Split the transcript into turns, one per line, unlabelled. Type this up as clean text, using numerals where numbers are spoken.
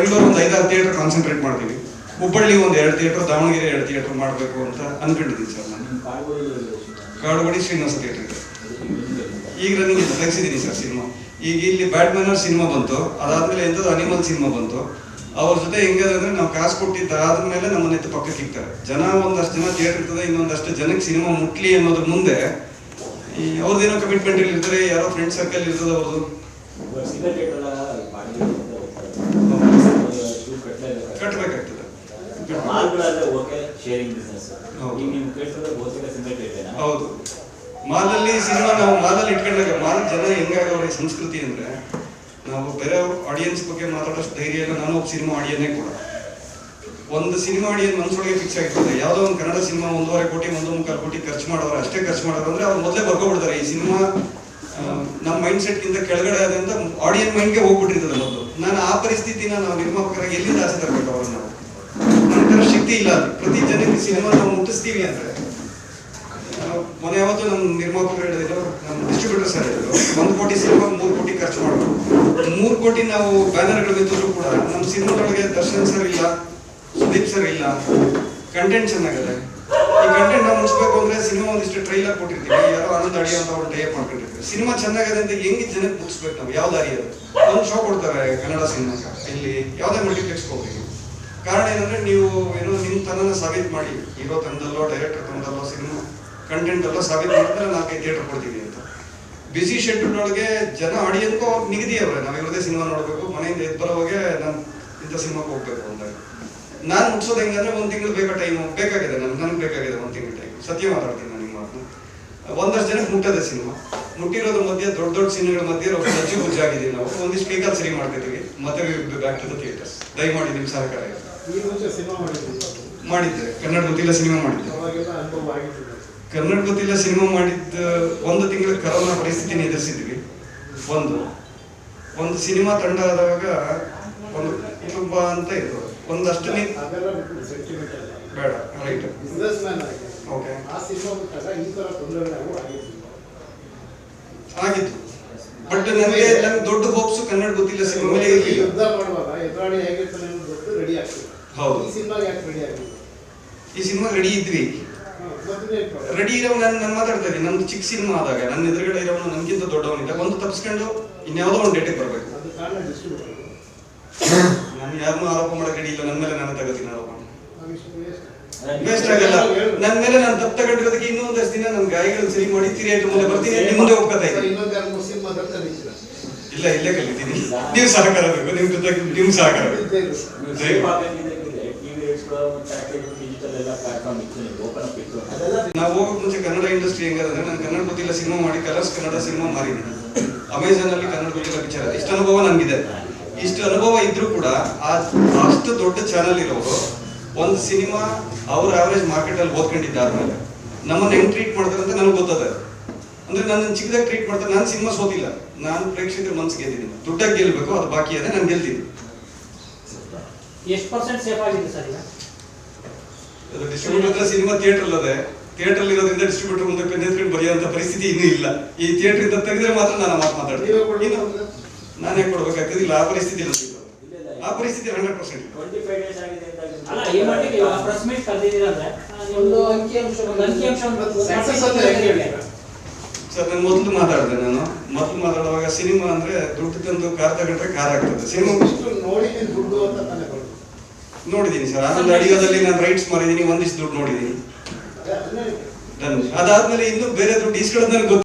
ಬೆಂಗಳೂರು ಒಂದು 5-6 theatre concentrate ಮಾಡ್ತೀವಿ. ಹುಬ್ಬಳ್ಳಿ ಒಂದು 2 ಥಿಯೇಟರ್, ದಾವಣಗೆರೆ 2 ಥಿಯೇಟರ್ ಮಾಡಬೇಕು ಅಂತ ಅನ್ಕೊಂಡಿದ್ದೀನಿ ಸರ್. ನಾನು ಕಾಡುಗೋಡಿ ಶ್ರೀನಿವಾಸ ಥಿಯೇಟರ್ ಇದೆ, ಈಗ ರನ್ನಿಂಗ್ ಇದೆ, ತೆಗ್ಸಿದ್ದೀನಿ ಸರ್ ಸಿನಿಮಾ. ಈಗ ಇಲ್ಲಿ ಬ್ಯಾಟ್ಮನ್ ಸಿನಿಮಾ ಬಂತು, ಅದಾದ್ಮೇಲೆ ಎಂಥದ್ದು ಅನಿಮಲ್ ಸಿನಿಮಾ ಬಂತು. ಅವ್ರ ಜೊತೆ ಹೆಂಗಂದ್ರೆ ನಾವು ಕಾಸು ಕೊಟ್ಟಿದ್ದಾದ್ಮೇಲೆ ನಮ್ಮನ್ನ ಎತ್ತು ಪಕ್ಕಕ್ಕೆ ಇಕ್ತಾರೆ. ಜನ ಒಂದಷ್ಟು ಜನ ಥಿಯೇಟರ್ ಇರ್ತದೆ, ಇನ್ನೊಂದಷ್ಟು ಜನಕ್ಕೆ ಸಿನಿಮಾ ಮುಟ್ಲಿ ಅನ್ನೋದ್ರ ಮುಂದೆ ಈ ಅವ್ರದ್ದೇನೋ ಕಮಿಟ್ಮೆಂಟ್ ಇರ್ತಾರೆ, ಯಾರೋ ಫ್ರೆಂಡ್ ಸರ್ಕಲ್ ಇರ್ತದೆ ಅವ್ರದ್ದು. ಕಟ್ಟಬೇಕಾಗ್ತದೆ. ಹೌದು, ಮಾಲಲ್ಲಿ ಸಿನಿಮಾ ನಾವು ಮಾಲಲ್ಲಿ ಇಟ್ಕೊಂಡಾಗ ಮಾಲ್ ಜನ ಹೆಂಗಾಗವ್ರೆ ಸಂಸ್ಕೃತಿ ಅಂದ್ರೆ, ನಾವು ಬೇರೆ ಆಡಿಯನ್ಸ್ ಬಗ್ಗೆ ಮಾತಾಡೋಷ್ಟು ಧೈರ್ಯ ಇಲ್ಲ. ನಾನು ಒಬ್ಬ ಸಿನಿಮಾ ಆಡಿಯನ್ನೇ ಕೂಡ. ಒಂದು ಸಿನಿಮಾ ಆಡಿಯನ್ ಮನಸ್ಸೊಳಗೆ ಫಿಕ್ಸ್ ಆಗಿರ್ತದೆ. ಯಾವುದೋ ಒಂದು ಕನ್ನಡ ಸಿನಿಮಾ 1.25 ಕೋಟಿ 1.25 ಕೋಟಿ ಖರ್ಚು ಮಾಡೋರು, ಅಷ್ಟೇ ಖರ್ಚು ಮಾಡೋರು ಅಂದ್ರೆ ಅವ್ರು ಮೊದಲೇ ಬರ್ಕೊಬಿಡ್ತಾರೆ ಈ ಸಿನಿಮಾ ನಮ್ಮ ಮೈಂಡ್ ಸೆಟ್ಗಿಂತ ಕೆಳಗಡೆ ಆದಂತ ಆಡಿಯನ್ ಮೈಂಡ್ಗೆ ಹೋಗ್ಬಿಟ್ಟಿರ್ತದೆ ಮೊದಲು. ನಾನು ಆ ಪರಿಸ್ಥಿತಿನ ನಾವು ನಿರ್ಮಾಪಕರಾಗಿ ಎಲ್ಲಿಂದ ಆಸೆ ತರಬೇಕು ಅವ್ರನ್ನ? ನಾವು ನಂತರ ಶಕ್ತಿ ಇಲ್ಲ. ಪ್ರತಿ ಜನಕ್ಕೆ ಸಿನಿಮಾ ನಾವು ಮುಟ್ಟಿಸ್ತೀವಿ ಅಂದ್ರೆ, ಮೊನ್ನೆ ಯಾವತ್ತು ನಮ್ಮ ನಿರ್ಮಾಪಕರು ಹೇಳಿದ್ರು, ನಮ್ಮ ಡಿಸ್ಟ್ರಿಬ್ಯೂಟರ್ ಸರ್ ಹೇಳಿದ್ರು, 1 ಕೋಟಿ ಸಿನಿಮಾ 3 ಕೋಟಿ ಖರ್ಚು ಮಾಡಬೇಕು. 3 ಕೋಟಿ ನಾವು ಬ್ಯಾನರ್ಗಳು ಬಿತ್ತರೂ ಕೂಡ ನಮ್ಮ ಸಿನಿಮಾದೊಳಗೆ ದರ್ಶನ್ ಸರ್ ಇಲ್ಲ, ಸುದೀಪ್ ಸರ್ ಇಲ್ಲ, ಕಂಟೆಂಟ್ ಚೆನ್ನಾಗಿದೆ. ಈ ಕಂಟೆಂಟ್ ನಾವು ಮುಗಿಸ್ಬೇಕು ಅಂದ್ರೆ ಸಿನಿಮಾ ಒಂದಿಷ್ಟು ಟ್ರೈಲರ್ ಕೊಟ್ಟಿರ್ತೀವಿ, ಯಾರೋ ಆನಂದ್ ಅಡಿ ಅಂತ ಅವ್ರು ಟೈಪ್ ಮಾಡ್ಕೊಂಡಿರ್ತೀವಿ. ಸಿನಿಮಾ ಚೆನ್ನಾಗಿದೆ ಅಂತ ಹೆಂಗೆ ಜನಕ್ಕೆ ಮುಗಿಸ್ಬೇಕು ನಾವು? ಯಾವ ದಾರಿ ಅದು? ಒಂದು ಶೋ ಕೊಡ್ತಾರೆ ಕನ್ನಡ ಸಿನಿಮಾ, ಇಲ್ಲಿ ಯಾವುದೇ ಮಲ್ಟಿಪ್ಲೆಕ್ಸ್ ಹೋಗ್ಬೇಕು. ಕಾರಣ ಏನಂದ್ರೆ ನೀವು ಏನೋ ನಿಮ್ಮ ತನನ ಸಾಬೀತು ಮಾಡಿ, ಹೀರೋ ತಂದಲ್ಲೋ ಡೈರೆಕ್ಟರ್ ತಂದಲ್ಲೋ ಸಿನಿಮಾ ಕಂಟೆಂಟ್ ಎಲ್ಲ ಸಾಬೀತು ಮಾಡಿದ್ರೆ 4-5 ಥಿಯೇಟರ್ ಕೊಡ್ತೀವಿ ಅಂತ. ಬಿಸಿ ಶೆಡ್ಯೂಲ್ ಒಳಗೆ ಜನ ಆಡಿಯನ್ಗೂ ಅವ್ರು ನಿಗದಿ ಅವ್ರೆ, ನಾವು ಇವ್ರದೇ ಸಿನಿಮಾ ನೋಡ್ಬೇಕು, ಮನೆಯಿಂದ ಎದ್ದು ಬರೋವಾಗೆ ನಾನು ಇಂಥ ಸಿನಿಮಾಗೆ ಹೋಗ್ಬೇಕು ಅಂದಾಗ ನಾನು ಮುಗಿಸೋದು ಹೆಂಗಂದ್ರೆ 1 ತಿಂಗಳು ಟೈಮು ಬೇಕಾಗಿದೆ. ನನಗೆ ಬೇಕಾಗಿದೆ 1 ತಿಂಗಳು ಟೈಮ್. ಸತ್ಯ ಮಾತಾಡ್ತೀನಿ ನಾನು. ನಿಮ್ಮ ಮಾತು ಒಂದಷ್ಟು ಜನಕ್ಕೆ ಮುಟ್ಟದೆ ಸಿನಿಮಾ. ಮುಟ್ಟಿರೋದ್ರ ಮಧ್ಯೆ ದೊಡ್ಡ ಸಿನಿಮಾಗಳ ಮಧ್ಯೆ ಸಜ್ಜು ಗುಜ್ಜಾಗಿದ್ದೀವಿ ನಾವು. ಒಂದಿಷ್ಟು ಬೇಕಲ್ಲಿ ಸರಿ ಮಾಡ್ತಿದ್ದೀವಿ, ಮತ್ತೆ ಬ್ಯಾಕ್ ಟು ದ ಥಿಯೇಟರ್ಸ್. ದಯಮಾಡಿ ನಿಮ್ಮ ಸಹಕಾರ ಮಾಡಿದ್ದೆ. ಕನ್ನಡ ಗೊತ್ತಿಲ್ಲ ಸಿನಿಮಾ ಮಾಡಿದ್ದೆ. ಕನ್ನಡ ಗೊತ್ತಿಲ್ಲ ಸಿನಿಮಾ ಮಾಡಿದ್ದ 1 ತಿಂಗಳ ಕರೋನಾ ಪರಿಸ್ಥಿತಿನ ಎದುರಿಸಿದ್ವಿ. ಒಂದು ಸಿನಿಮಾ ತಂಡ ಆದಾಗ ಒಂದು ಕುಟುಂಬ ಅಂತ ಇರ್ತದೆ, ಒಂದಷ್ಟು ಬೇಡ, ರೈಟ್, ಓಕೆ, ಆಗಿತ್ತು. ಬಟ್ ನನಗೆ ದೊಡ್ಡ ಹೋಪ್ಸು ಕನ್ನಡ ಗೊತ್ತಿಲ್ಲ ಸಿನಿಮಾ ಮೇಲೆ ಇರಲಿಲ್ಲ. ಹೌದು, ಈ ಸಿನಿಮಾ ರೆಡಿ ಇದ್ವಿ. ರೆಡಿ ಇರೋ ನಾನು ಮಾತಾಡ್ತಾ ಇದ್ದೀನಿ. ನಮ್ದು ಚಿಕ್ಕ ಸಿನಿಮಾ ಆದಾಗ ನನ್ನ ಎದುರುಗಡೆ ಇರೋನು ನನ್ಗಿಂತ ದೊಡ್ಡವನಿದ್ದ, ಒಂದು ತಪ್ಪಿಸ್ಕೊಂಡು ಇನ್ಯಾವುದೋ ಒಂದು ಡೇಟಿಗೆ ಬರ್ಬೇಕು. ನಾನು ಯಾರನ್ನೂ ಆರೋಪ ಮಾಡಕ್ಕೆ ರೆಡಿ ಇಲ್ಲ. ನನ್ನ ಮೇಲೆ ನಾನು ತಗೋತೀನಿ ಆರೋಪ, ವೇಸ್ಟ್ ಆಗಲ್ಲ. ನನ್ನ ಮೇಲೆ ನಾನು ತಪ್ಪು ತಗೊಂಡಿರೋದಕ್ಕೆ ಇನ್ನೊಂದಷ್ಟು ದಿನ ನನ್ನ ಗಾಯಗಳನ್ನು ಸರಿ ಮಾಡಿ ಥಿಯೇಟರ್ ಮುಂದೆ ಬರ್ತೀನಿ, ನಿಮ್ಮ ಮುಂದೆ ಹೋಗ್ತಾ ಇದ್ದೀನಿ. ಇಲ್ಲ, ಇಲ್ಲೇ ಕಲಿತೀನಿ. ನೀವು ಸಹಕಾರ ಬೇಕು, ನಿಮ್ ಜೊತೆ ನಿಮ್ ಸಹಕಾರ ಬೇಕು. ನಾವು ಹೋಗೋಕೆ ಮುಂಚೆ ಕನ್ನಡ ಇಂಡಸ್ಟ್ರಿ ಹೆಂಗಂದ್ರೆ, ನಾನು ಕನ್ನಡ ಗೊತ್ತಿಲ್ಲ ಸಿನಿಮಾ ಮಾಡಿ ಕಲರ್ಸ್ ಕನ್ನಡ ಸಿನಿಮಾ ಮಾರಿದ್ದೀನಿ. ಅಮೆಝಾನ್ ಅಲ್ಲಿ ಕನ್ನಡ ಗೊತ್ತಿಲ್ಲ ಪಿಕ್ಚರ್. ಇಷ್ಟು ಅನುಭವ ನನಗಿದೆ. ಇಷ್ಟು ಅನುಭವ ಇದ್ರೂ ಕೂಡ ಅಷ್ಟು ದೊಡ್ಡ ಚಾನಲ್ ಇರೋರು ಒಂದು ಸಿನಿಮಾ ಅವ್ರ ಆವರೇಜ್ ಮಾರ್ಕೆಟ್ ಅಲ್ಲಿ ಓದ್ಕೊಂಡಿದ್ದಾದ್ಮೇಲೆ ನಮ್ಮನ್ನ ಹೆಂಗ್ ಟ್ರೀಟ್ ಮಾಡ್ತಾರೆ ಅಂತ ನನಗೆ ಗೊತ್ತದೆ. ಅಂದ್ರೆ ನನ್ನ ಚಿಕ್ಕದಾಗಿ ಟ್ರೀಟ್ ಮಾಡ್ತಾರೆ. ನಾನು ಸಿನಿಮಾ ಸೋತಿಲ್ಲ, ನಾನು ಪ್ರೇಕ್ಷಕರ ಮನಸ್ಸು ಗೆದ್ದಿದ್ದೀನಿ. ದುಡ್ಡಾಗಿ ಗೆಲ್ಬೇಕು, ಅದು ಬಾಕಿ ಇದೆ, ನಾನು ಗೆಲ್ತೀನಿ. ಡಿಸ್ಟ್ರಿಬ್ಯೂಟರ್ ಸಿನಿಮಾ ಥಿಯೇಟರ್ ಅಲ್ಲದೆ, ಥಿಯೇಟರ್ ಇರೋದ್ರಿಂದ ಡಿಸ್ಟ್ರಿಬ್ಯೂಟರ್ ಮುಂದೆ ನಿಂತ್ಕೊಂಡು ಬರೆಯುವಂತ ಪರಿಸ್ಥಿತಿ ಇನ್ನೂ ಇಲ್ಲ. ಈ ಥಿಯೇಟರ್ ಇಂದ ತೆಗೆದ್ರೆ ಮಾತ್ರ ನಾನು ಮಾತಾಡ್ತೀನಿ. ನಾನು ಯಾಕೆ ಕೊಡ್ಬೇಕಾಗ್ತದೆ? ಇಲ್ಲ, ಆ ಪರಿಸ್ಥಿತಿ ಇಲ್ಲ. ಆ ಪರಿಸ್ಥಿತಿ 100% ಸರ್. ನಾನು ಮೊದಲು ಮಾತಾಡುವಾಗ ಸಿನಿಮಾ ಅಂದ್ರೆ ದುಡ್ಡು ತಂದು ಕಾರ್ ತಗೊಂಡ್ರೆ ಕಾರ್ ಆಗ್ತದೆ. ಸಿನಿಮಾ ನೋಡಿದ್ದೀನಿ ಸರ್. ಆನಂದ್ ಅಡಿಯೋದಲ್ಲಿ ನಾನು ರೈಟ್ಸ್ ಮಾಡಿದ್ದೀನಿ, ಒಂದಿಷ್ಟು ದುಡ್ಡು ನೋಡಿದ್ದೀನಿ. ಅದಾದ್ಮೇಲೆ ಇನ್ನು ಬೇರೆ ದುಡ್ಡು ಇಸ್ಕೊಳ್ಳೋದು ನನಗೆ ಗೊತ್ತು.